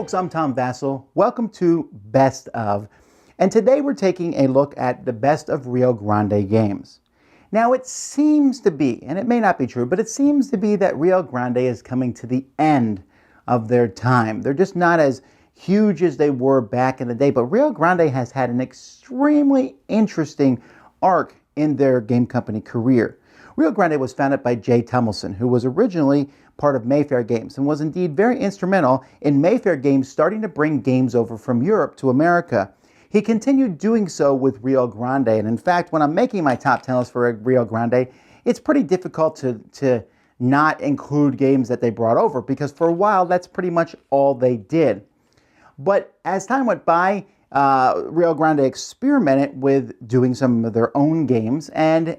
folks, I'm Tom Vasel. Welcome to Best Of. And today we're taking a look at the Best of Rio Grande Games. Now it seems to be, and it may not be true, but it seems to be that Rio Grande is coming to the end of their time. They're just not as huge as they were back in the day, but Rio Grande has had an extremely interesting arc in their game company career. Rio Grande was founded by Jay Tummelson, who was originally part of Mayfair Games and was indeed very instrumental in Mayfair Games starting to bring games over from Europe to America. He continued doing so with Rio Grande, and in fact, when I'm making my top 10 list for Rio Grande, it's pretty difficult to not include games that they brought over, because for a while, that's pretty much all they did. But as time went by, Rio Grande experimented with doing some of their own games, and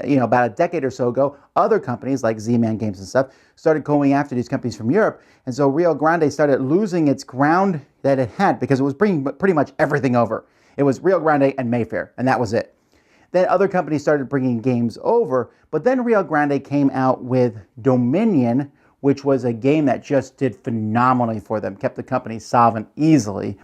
about a decade or so ago, other companies like Z-Man Games and stuff started going after these companies from Europe, and so Rio Grande started losing its ground that it had because it was bringing pretty much everything over. It was Rio Grande and Mayfair, and that was it. Then other companies started bringing games over, but then Rio Grande came out with Dominion, which was a game that just did phenomenally for them, kept the company solvent easily.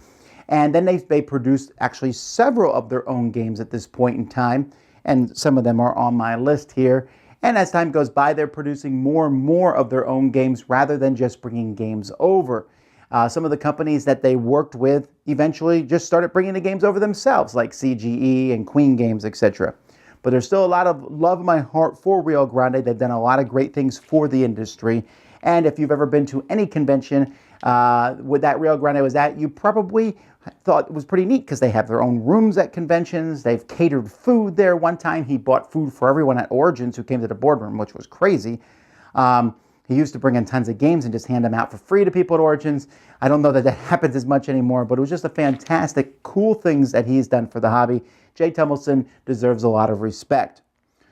And then they produced actually several of their own games at this point in time, and some of them are on my list here. And as time goes by, they're producing more and more of their own games rather than just bringing games over. Some of the companies that they worked with eventually just started bringing the games over themselves, like CGE and Queen Games, etc. But there's still a lot of love in my heart for Rio Grande. They've done a lot of great things for the industry. And if you've ever been to any convention with that Rio Grande was at, you probably thought it was pretty neat because they have their own rooms at conventions. They've catered food there. One time he bought food for everyone at Origins who came to the boardroom, which was crazy. He used to bring in tons of games and just hand them out for free to people at Origins. I don't know that happens as much anymore, but it was just a fantastic, cool things that he's done for the hobby. Jay Tummelson deserves a lot of respect.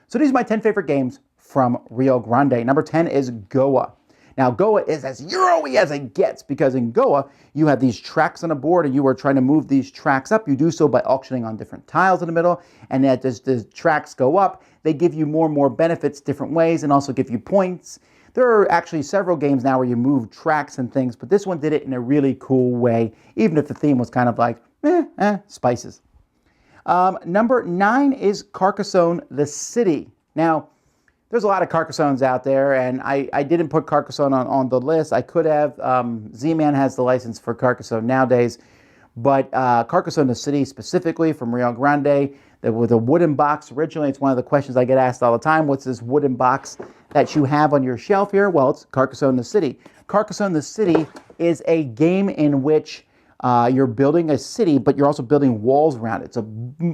So these are my 10 favorite games from Rio Grande. Number 10 is Goa. Now, Goa is as Euro-y as it gets, because in Goa, you have these tracks on a board and you are trying to move these tracks up. You do so by auctioning on different tiles in the middle, and as the tracks go up, they give you more and more benefits different ways and also give you points. There are actually several games now where you move tracks and things, but this one did it in a really cool way, even if the theme was kind of like, spices. Number 9 is Carcassonne, the City. Now, there's a lot of Carcassones out there, and I didn't put Carcassonne on the list. I could have. Z-Man has the license for Carcassonne nowadays, but Carcassonne, the City specifically from Rio Grande, with a wooden box originally. It's one of the questions I get asked all the time. What's this wooden box that you have on your shelf here? Well, it's Carcassonne, the City. Carcassonne, the City is a game in which you're building a city, but you're also building walls around it.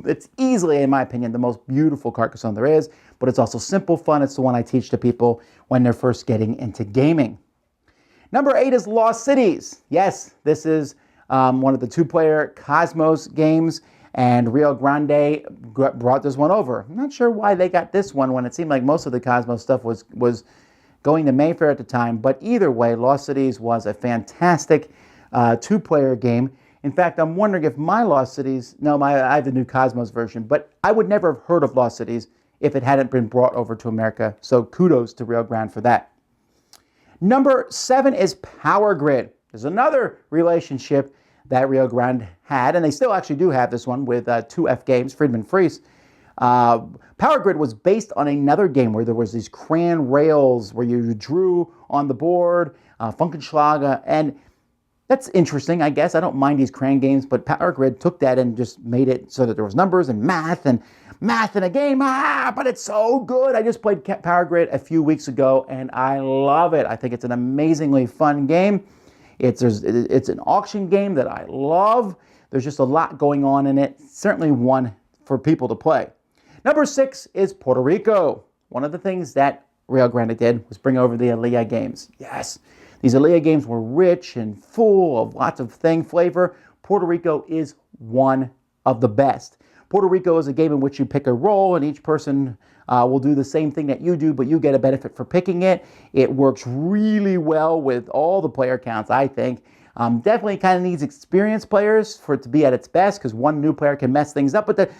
It's easily, in my opinion, the most beautiful Carcassonne there is, but it's also simple fun. It's the one I teach to people when they're first getting into gaming. Number 8 is Lost Cities. Yes, this is one of the two-player Cosmos games, and Rio Grande brought this one over. I'm not sure why they got this one when it seemed like most of the Cosmos stuff was going to Mayfair at the time, but either way, Lost Cities was a fantastic two-player game. In fact, I'm wondering if my Lost Cities, I have the new Cosmos version, but I would never have heard of Lost Cities if it hadn't been brought over to America. So kudos to Rio Grande for that. Number 7 is Power Grid. There's another relationship that Rio Grande had, and they still actually do have this one with 2F Games, Friedman Fries. Power Grid was based on another game where there was these crayon rails where you drew on the board, Funkenschlager, and that's interesting, I guess. I don't mind these crayon games, but Power Grid took that and just made it so that there was numbers and math in a game. But it's so good. I just played Power Grid a few weeks ago, and I love it. I think it's an amazingly fun game. It's an auction game that I love. There's just a lot going on in it. Certainly one for people to play. Number 6 is Puerto Rico. One of the things that Rio Grande did was bring over the Elia games. Yes. These Elia games were rich and full of lots of flavor. Puerto Rico is one of the best. Puerto Rico is a game in which you pick a role, and each person will do the same thing that you do, but you get a benefit for picking it. It works really well with all the player counts, I think. Definitely kind of needs experienced players for it to be at its best, because one new player can mess things up. But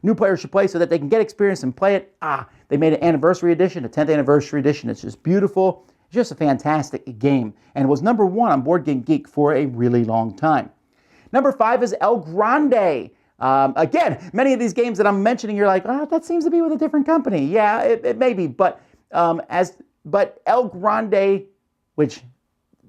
new players should play so that they can get experience and play it. They made an anniversary edition, a 10th anniversary edition. It's just beautiful. just a fantastic game and was number 1 on Board Game Geek for a really long time. Number 5 is El Grande. Again, many of these games that I'm mentioning, you're like, oh, that seems to be with a different company. Yeah, it may be, but El Grande, which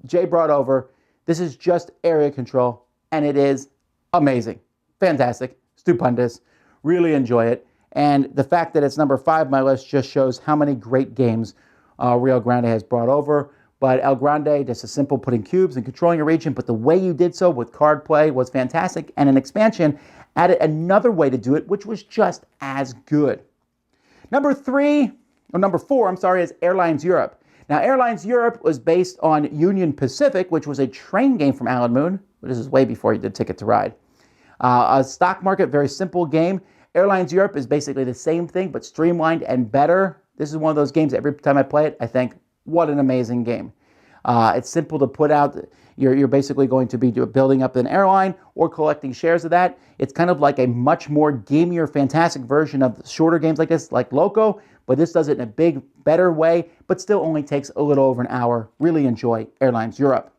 Jay brought over, this is just area control, and it is amazing, fantastic, stupendous, really enjoy it. And the fact that it's number 5 on my list just shows how many great games Rio Grande has brought over. But El Grande, just a simple putting cubes and controlling a region, but the way you did so with card play was fantastic, and an expansion added another way to do it, which was just as good. Number 4, is Airlines Europe. Now, Airlines Europe was based on Union Pacific, which was a train game from Alan Moon. This is way before he did Ticket to Ride. A stock market, very simple game. Airlines Europe is basically the same thing, but streamlined and better. This is one of those games, every time I play it, I think, what an amazing game. It's simple to put out. You're basically going to be building up an airline or collecting shares of that. It's kind of like a much more gamier, fantastic version of shorter games like this, like Loco, but this does it in a big, better way, but still only takes a little over an hour. Really enjoy Airlines Europe.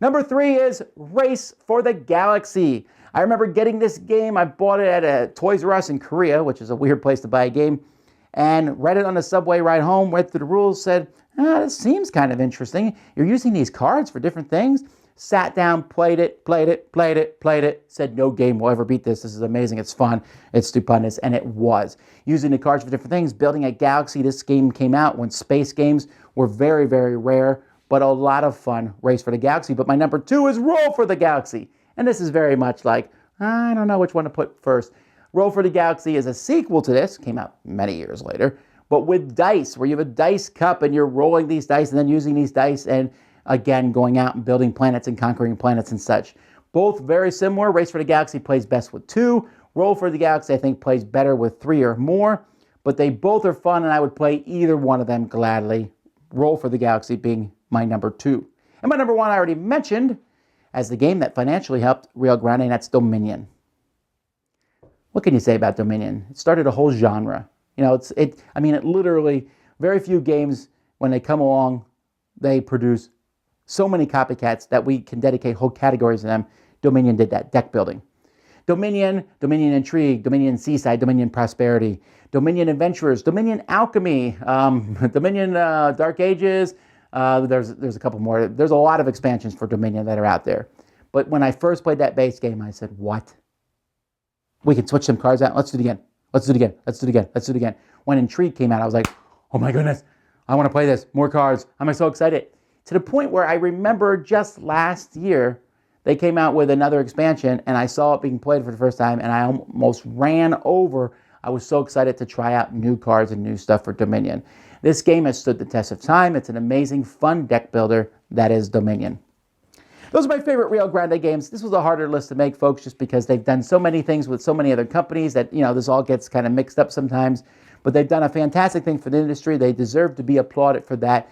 Number 3 is Race for the Galaxy. I remember getting this game. I bought it at a Toys R Us in Korea, which is a weird place to buy a game, and read it on the subway ride home, read through the rules, said, this seems kind of interesting. You're using these cards for different things. Sat down, played it, said no game will ever beat this. This is amazing, it's fun, it's stupendous, and it was. Using the cards for different things, building a galaxy. This game came out when space games were very, very rare, but a lot of fun. Race for the Galaxy. But my number 2 is Roll for the Galaxy. And this is very much like, I don't know which one to put first. Roll for the Galaxy is a sequel to this, came out many years later, but with dice, where you have a dice cup and you're rolling these dice and then using these dice and, again, going out and building planets and conquering planets and such. Both very similar. Race for the Galaxy plays best with 2. Roll for the Galaxy, I think, plays better with 3 or more. But they both are fun, and I would play either one of them gladly. Roll for the Galaxy being my number 2. And my number 1 I already mentioned as the game that financially helped Rio Grande, and that's Dominion. What can you say about Dominion? It started a whole genre. You know, it literally, very few games, when they come along, they produce so many copycats that we can dedicate whole categories to them. Dominion did that. Deck building. Dominion, Dominion Intrigue, Dominion Seaside, Dominion Prosperity, Dominion Adventurers, Dominion Alchemy, Dominion Dark Ages. There's a couple more. There's a lot of expansions for Dominion that are out there. But when I first played that base game, I said, what? We can switch some cards out. Let's do it again. Let's do it again. Let's do it again. Let's do it again. When Intrigue came out, I was like, oh my goodness, I want to play this. More cards. I'm so excited. To the point where I remember just last year, they came out with another expansion, and I saw it being played for the first time, and I almost ran over. I was so excited to try out new cards and new stuff for Dominion. This game has stood the test of time. It's an amazing, fun deck builder that is Dominion. Those are my favorite Rio Grande games. This was a harder list to make, folks, just because they've done so many things with so many other companies that, this all gets kind of mixed up sometimes. But they've done a fantastic thing for the industry. They deserve to be applauded for that.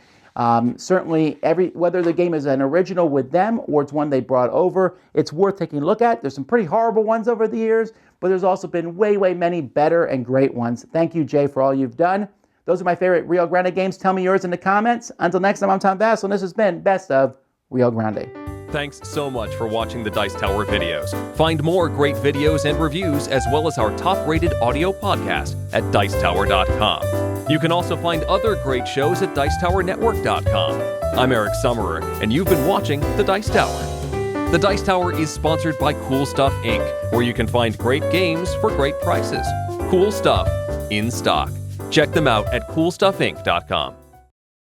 Certainly, whether the game is an original with them or it's one they brought over, it's worth taking a look at. There's some pretty horrible ones over the years, but there's also been way, way many better and great ones. Thank you, Jay, for all you've done. Those are my favorite Rio Grande games. Tell me yours in the comments. Until next time, I'm Tom Vasel, and this has been Best of Rio Grande. Thanks so much for watching the Dice Tower videos. Find more great videos and reviews, as well as our top-rated audio podcast at Dicetower.com. You can also find other great shows at Dicetowernetwork.com. I'm Eric Summerer, and you've been watching The Dice Tower. The Dice Tower is sponsored by Cool Stuff Inc., where you can find great games for great prices. Cool stuff in stock. Check them out at CoolStuffInc.com.